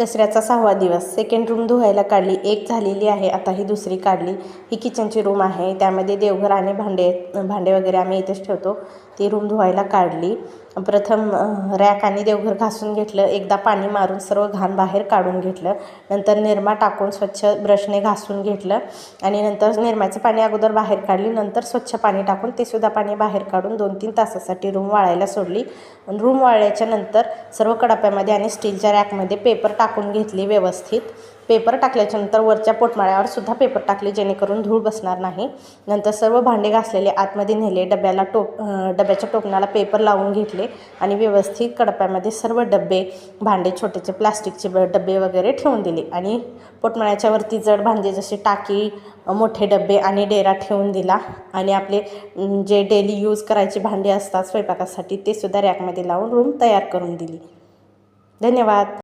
दसऱ्याचा 6वा दिवस. Second room धुवायला काढली. एक झालेली आहे, आता ही दुसरी काढली. ही किचनची रूम आहे, त्यामध्ये देवघर आणि भांडे वगैरे आम्ही इथेच ठेवतो. ती रूम धुवायला काढली. प्रथम रॅक आणि देवघर घासून घेतलं. एकदा पाणी मारून सर्व घाण बाहेर काढून घेतलं. नंतर निरमा टाकून स्वच्छ ब्रशने घासून घेतलं आणि नंतर निरम्याचं पाणी अगोदर बाहेर काढली. नंतर स्वच्छ पाणी टाकून ते सुद्धा पाणी बाहेर काढून 2-3 तासासाठी रूम वाळायला सोडली. रूम वाळल्याच्या नंतर सर्व कडाप्यामध्ये आणि स्टीलच्या रॅकमध्ये पेपर टाकून घेतली व्यवस्थित. पेपर टाकल्याच्यानंतर वरच्या पोटमाळ्यावर सुद्धा पेपर टाकले, जेणेकरून धूळ बसणार नाही. नंतर सर्व भांडे घासलेले आतमध्ये नेले. डब्याच्या टोपणाला पेपर लावून घेतले आणि व्यवस्थित कडाप्यामध्ये सर्व डबे, भांडे, छोटेचे प्लास्टिकचे डबे वगैरे ठेवून दिले. आणि पोटमाळ्याच्या वरती जड भांडे जसे टाकी, मोठे डबे आणि डेरा ठेवून दिला. आणि आपले जे डेली यूज करायचे भांडे असतात स्वयंपाकासाठी, ते सुद्धा रॅकमध्ये लावून रूम तयार करून दिली. धन्यवाद.